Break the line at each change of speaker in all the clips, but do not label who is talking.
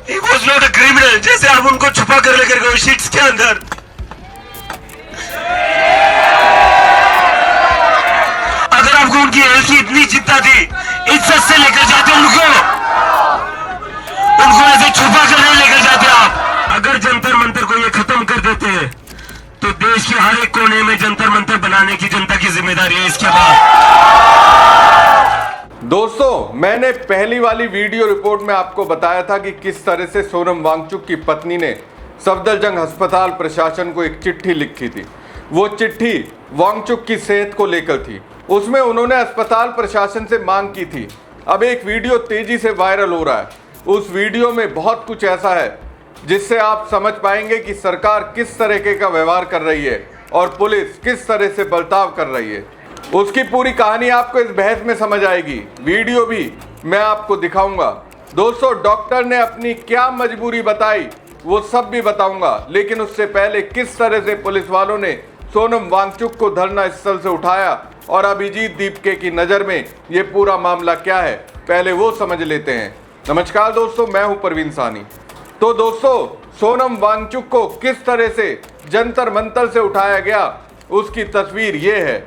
He was not a criminal. जैसे आप उनको छुपा कर लेकर गए शीट्स के अंदर। अगर आपको उनकी हेल्थ की इतनी चिंता थी, इज्जत से लेकर जाते उनको ऐसे छुपा कर नहीं लेकर जाते आप। अगर जंतर मंतर को ये खत्म कर देते हैं तो देश के हर एक कोने में जंतर मंतर बनाने की जनता की जिम्मेदारी है इसके बाद।
दोस्तों, मैंने पहली वाली वीडियो रिपोर्ट में आपको बताया था कि किस तरह से सोनम वांगचुक की पत्नी ने सफदरजंग अस्पताल प्रशासन को एक चिट्ठी लिखी थी। वो चिट्ठी वांगचुक की सेहत को लेकर थी। उसमें उन्होंने अस्पताल प्रशासन से मांग की थी। अब एक वीडियो तेजी से वायरल हो रहा है। उस वीडियो में बहुत कुछ ऐसा है जिससे आप समझ पाएंगे कि सरकार किस तरीके का व्यवहार कर रही है और पुलिस किस तरह से बर्ताव कर रही है। उसकी पूरी कहानी आपको इस बहस में समझ आएगी। वीडियो भी मैं आपको दिखाऊंगा। दोस्तों, डॉक्टर ने अपनी क्या मजबूरी बताई वो सब भी बताऊंगा, लेकिन उससे पहले किस तरह से पुलिस वालों ने सोनम वांगचुक को धरना स्थल से उठाया और अभिजीत दीपके की नज़र में ये पूरा मामला क्या है, पहले वो समझ लेते हैं। नमस्कार दोस्तों, मैं हूं परवीन सानी। तो दोस्तों, सोनम वांगचुक को किस तरह से जंतर मंतर से उठाया गया उसकी तस्वीर ये है।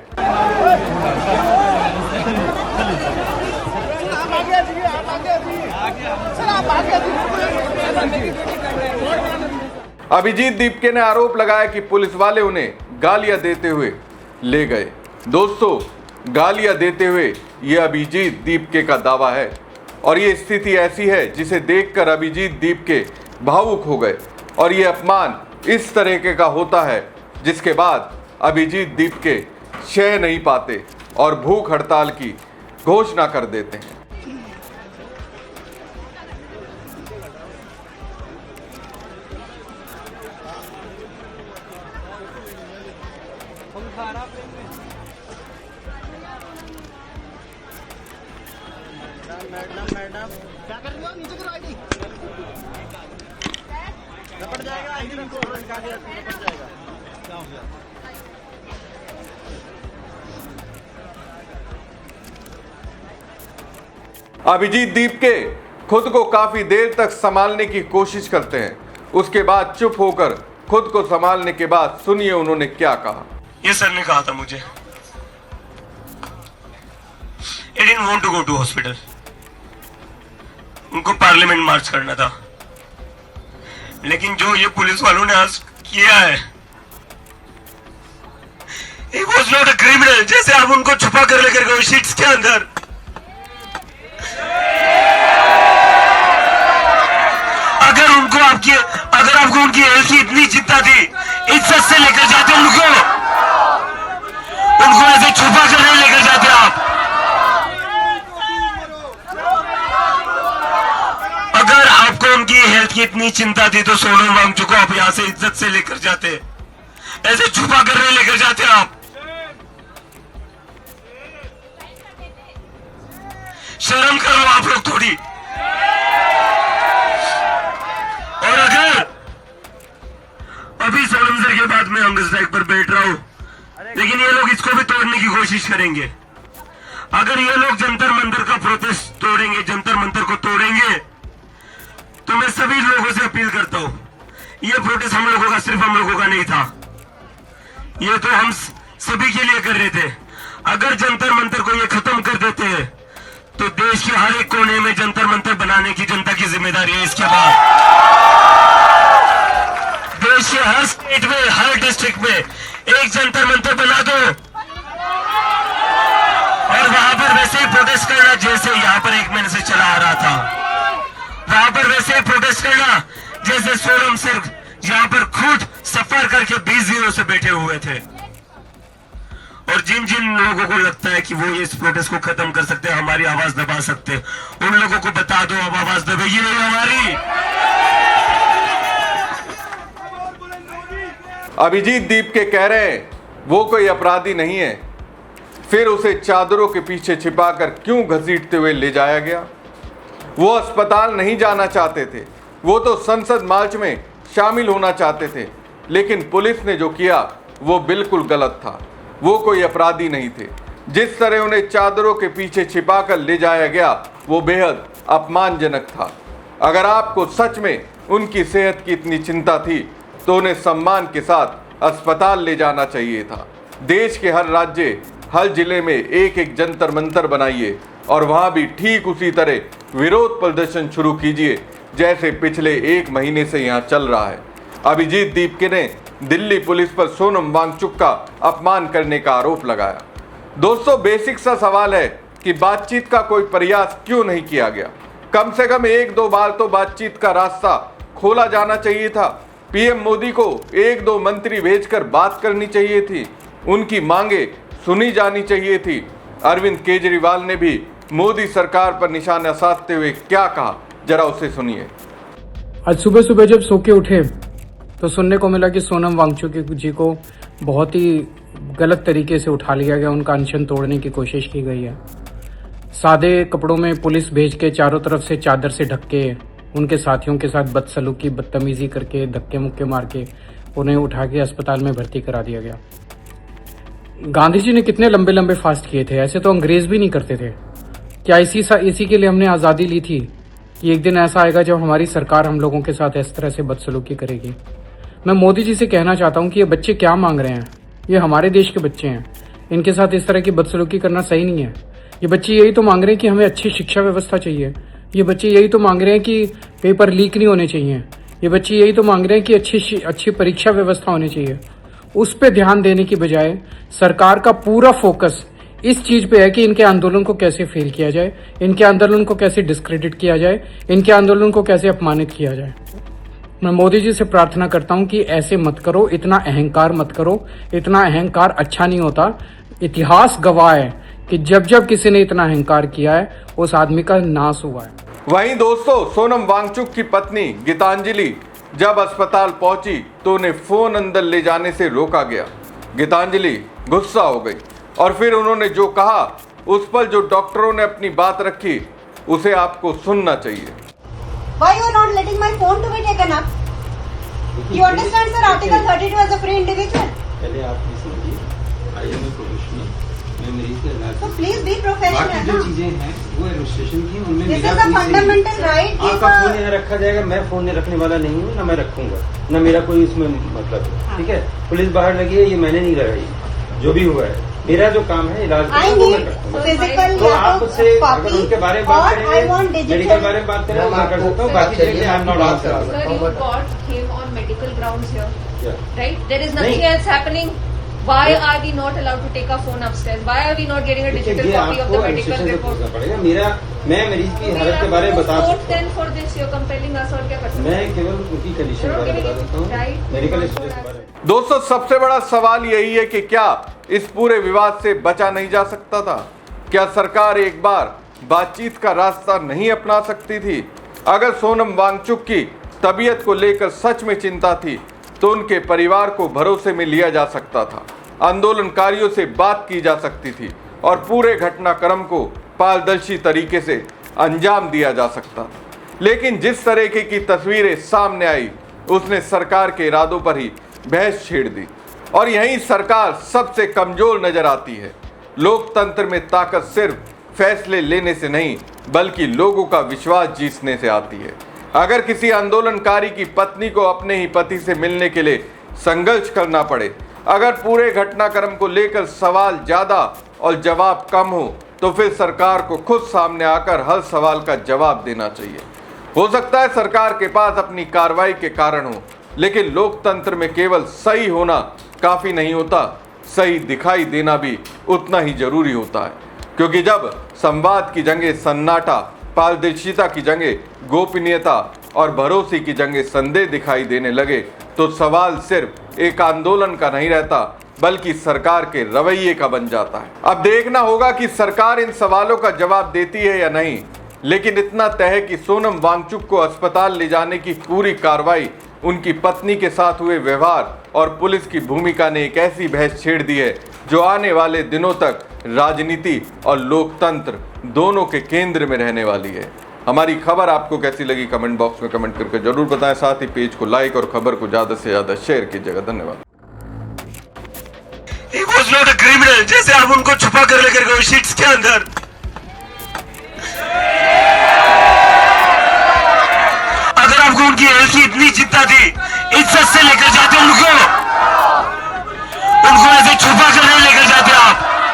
अभिजीत दीपके ने आरोप लगाया कि पुलिस वाले उन्हें गालियां देते हुए ले गए। दोस्तों, गालियां देते हुए ये अभिजीत दीपके का दावा है और ये स्थिति ऐसी है जिसे देखकर अभिजीत दीपके भावुक हो गए और ये अपमान इस तरीके का होता है जिसके बाद अभिजीत दीपके सह नहीं पाते और भूख हड़ताल की घोषणा कर देते हैं।
मैडम क्या कर रही हो? नीचे करो आईडी। लपट जाएगा आईडी को निकाल के लपट जाएगा। क्या हो गया?
अभिजीत दीपके खुद को काफी देर तक संभालने की कोशिश करते हैं। उसके बाद चुप होकर खुद को संभालने के बाद सुनिए उन्होंने क्या कहा।
ये सर ने कहा था मुझे, I didn't want to go to hospital. उनको पार्लियामेंट मार्च करना था, लेकिन जो ये पुलिस वालों ने आज किया है, He was not a criminal. जैसे आप उनको छुपा कर लेकर गए शीट्स के अंदर। अगर आपको उनकी हेल्थ की इतनी चिंता थी, इज्जत से लेकर जाते उनको ऐसे छुपा कर नहीं लेकर जाते आप। अगर आपको उनकी हेल्थ की इतनी चिंता थी तो सोनम वांगचुक को आप यहां से इज्जत से लेकर जाते, ऐसे छुपा कर नहीं लेकर जाते आप। शर्म करो आप लोग थोड़ी। और अगर अभी सोनम सर के बाद में हंगर स्ट्राइक पर बैठ रहा हूं, लेकिन ये लोग इसको भी तोड़ने की कोशिश करेंगे। अगर ये लोग जंतर मंतर का प्रोटेस्ट तोड़ेंगे, जंतर मंतर को तोड़ेंगे, तो मैं सभी लोगों से अपील करता हूं, ये प्रोटेस्ट हम लोगों का, सिर्फ हम लोगों का नहीं था, ये तो हम सभी के लिए कर रहे थे। अगर जंतर मंतर को ये खत्म कर देते हैं तो देश के हर एक कोने में जंतर मंतर बनाने की जनता की जिम्मेदारी है इसके बाद। देश के हर स्टेट में, हर डिस्ट्रिक्ट में एक जंतर मंतर बना दो और वहां पर वैसे ही प्रोटेस्ट करना जैसे यहाँ पर 1 महीने से चला आ रहा था। वहां पर वैसे ही प्रोटेस्ट करना जैसे सोनम सर यहाँ पर खुद सफर करके 20 दिनों से बैठे हुए थे। और जिन जिन लोगों को लगता है कि वो इस प्रोटेस्ट को खत्म कर सकते हैं, हमारी आवाज दबा सकते हैं, उन लोगों को बता दो अब आवाज दबेगी नहीं हमारी।
अभिजीत दीपके कह रहे हैं वो कोई अपराधी नहीं है, फिर उसे चादरों के पीछे छिपाकर क्यों घसीटते हुए ले जाया गया। वो अस्पताल नहीं जाना चाहते थे, वो तो संसद मार्च में शामिल होना चाहते थे, लेकिन पुलिस ने जो किया वो बिल्कुल गलत था। वो कोई अपराधी नहीं थे। जिस तरह उन्हें चादरों के पीछे छिपाकर ले जाया गया वो बेहद अपमानजनक था। अगर आपको सच में उनकी सेहत की इतनी चिंता थी तो उन्हें सम्मान के साथ अस्पताल ले जाना चाहिए था। देश के हर राज्य, हर जिले में एक एक जंतर मंतर बनाइए और वहां भी ठीक उसी तरह विरोध प्रदर्शन शुरू कीजिए जैसे पिछले 1 महीने से यहाँ चल रहा है। अभिजीत दीपके ने दिल्ली पुलिस पर सोनम वांगचुक का अपमान करने का आरोप लगाया। दोस्तों, बेसिक सा सवाल है कि बातचीत का कोई प्रयास क्यों नहीं किया गया? कम से कम 1-2 बार तो बातचीत का रास्ता खोला जाना चाहिए था। पीएम मोदी को 1-2 मंत्री भेजकर बात करनी चाहिए थी, उनकी मांगे सुनी जानी चाहिए थी। अरविंद केजरीवाल ने भी मोदी सरकार पर निशाना साधते हुए क्या कहा, जरा उसे सुनिए।
आज सुबह सुबह जब सो के उठे तो सुनने को मिला कि सोनम वांगचुक जी को बहुत ही गलत तरीके से उठा लिया गया, उनका अनशन तोड़ने की कोशिश की गई है। सादे कपड़ों में पुलिस भेज के चारों तरफ से चादर से ढक के उनके साथियों के साथ बदसलूकी, बदतमीजी करके, धक्के मुक्के मार के उन्हें उठा के अस्पताल में भर्ती करा दिया गया। गांधी जी ने कितने लंबे लंबे फास्ट किए थे, ऐसे तो अंग्रेज भी नहीं करते थे। क्या इसी के लिए हमने आज़ादी ली थी कि एक दिन ऐसा आएगा जब हमारी सरकार हम लोगों के साथ इस तरह से बदसलूकी करेगी? मैं मोदी जी से कहना चाहता हूं कि ये बच्चे क्या मांग रहे हैं। ये हमारे देश के बच्चे हैं, इनके साथ इस तरह की बदसलूकी करना सही नहीं है। ये बच्चे यही तो मांग रहे हैं कि हमें अच्छी शिक्षा व्यवस्था चाहिए। ये बच्चे यही तो मांग रहे हैं कि पेपर लीक नहीं होने चाहिए। ये बच्चे यही तो मांग रहे हैं कि अच्छी परीक्षा व्यवस्था होनी चाहिए। उस पर ध्यान देने की बजाय सरकार का पूरा फोकस इस चीज पे है कि इनके आंदोलन को कैसे फेल किया जाए, इनके आंदोलन को कैसे डिस्क्रेडिट किया जाए, इनके आंदोलन को कैसे अपमानित किया जाए। मैं मोदी जी से प्रार्थना करता हूं कि ऐसे मत करो, इतना अहंकार मत करो। इतना अहंकार अच्छा नहीं होता। इतिहास गवाह है कि जब जब किसी ने इतना अहंकार किया है उस आदमी का नाश हुआ है।
वहीं दोस्तों, सोनम वांगचुक की पत्नी गीतांजलि जब अस्पताल पहुंची तो उन्हें फोन अंदर ले जाने से रोका गया। गीतांजलि गुस्सा हो गई और फिर उन्होंने जो कहा, उस पर जो डॉक्टरों ने अपनी बात रखी, उसे आपको सुनना चाहिए।
Why you are not letting my phone to be taken up? You understand, sir? Article 32 as a free individual.
पहले आप ये समझिए, आई एम ए प्रोफेशनल, मैं मरीज का इलाज।
So please be professional.
बाकी जो चीजें हैं वो एडमिनिस्ट्रेशन की, उनमें
This
मेरा
is a
कोई
fundamental right.
आपका फोन यहाँ रखा जाएगा, मैं फोन नहीं रखने वाला नहीं हूँ, ना मैं रखूंगा, ना मेरा कोई इसमें मतलब है। ठीक है, पुलिस बाहर लगी है, ये मैंने नहीं लगाई। जो भी हुआ है, मेरा जो काम है इलाज
I need physical
तो आप उससे अगर
copy
उनके बारे में
or
बात
I
करेंगे,
want
मेडिकल
digital.
बारे में बात करेंगे, मैं कर सकता हूँ। बाकी चीजें I am not answer.
Sir, you got him on medical grounds here,
Yeah.
right? There is nothing
नहीं.
else happening. Why are we not allowed to take our phone upstairs? Why are we not getting a digital
ये
copy of
आपको
the medical
administration से
report?
पूछना पड़ेगा। मैं मरीज की हालत के बारे में बता सकता हूँ।
Then for this, you're compelling us और क्या कर सकते हैं?
मैं केवल उनकी कंडीशन के बारे में बता सकता हूँ, मेडिकल स्टूडेंट के बारे में।
दोस्तों, सबसे बड़ा सवाल यही है कि क्या इस पूरे विवाद से बचा नहीं जा सकता था? क्या सरकार एक बार बातचीत का रास्ता नहीं अपना सकती थी? अगर सोनम वांगचुक की तबीयत को लेकर सच में चिंता थी तो उनके परिवार को भरोसे में लिया जा सकता था, आंदोलनकारियों से बात की जा सकती थी और पूरे घटनाक्रम को पारदर्शी तरीके से अंजाम दिया जा सकता था। लेकिन जिस तरीके की तस्वीरें सामने आई, उसने सरकार के इरादों पर ही बहस छेड़ दी और यही सरकार सबसे कमजोर नजर आती है। लोकतंत्र में ताकत सिर्फ फैसले लेने से नहीं बल्कि लोगों का विश्वास जीतने से आती है। अगर किसी आंदोलनकारी की पत्नी को अपने ही पति से मिलने के लिए संघर्ष करना पड़े, अगर पूरे घटनाक्रम को लेकर सवाल ज्यादा और जवाब कम हो, तो फिर सरकार को खुद सामने आकर हर सवाल का जवाब देना चाहिए। हो सकता है सरकार के पास अपनी कार्रवाई के कारण हो, लेकिन लोकतंत्र में केवल सही होना काफी नहीं होता, सही दिखाई देना भी उतना ही जरूरी होता है। क्योंकि जब संवाद की जगह सन्नाटा, पारदर्शिता की जगह गोपनीयता और भरोसे की जगह संदेह दिखाई देने लगे, तो सवाल सिर्फ एक आंदोलन का नहीं रहता बल्कि सरकार के रवैये का बन जाता है। अब देखना होगा कि सरकार इन सवालों का जवाब देती है या नहीं, लेकिन इतना तय है कि सोनम वांगचुक को अस्पताल ले जाने की पूरी कार्रवाई, उनकी पत्नी के साथ हुए व्यवहार और पुलिस की भूमिका ने एक ऐसी बहस छेड़ दी है जो आने वाले दिनों तक राजनीति और लोकतंत्र दोनों के केंद्र में रहने वाली है। हमारी खबर आपको कैसी लगी कमेंट बॉक्स में कमेंट करके जरूर बताएं। साथ ही पेज को लाइक और खबर को ज्यादा से ज्यादा शेयर कीजिएगा। धन्यवाद।
He was not a criminal, जैसे आप उनको छुपा कर लेकर गए शीट्स के अंदर। को उनकी हेल्थ की इतनी चिंता थी, इज्जत से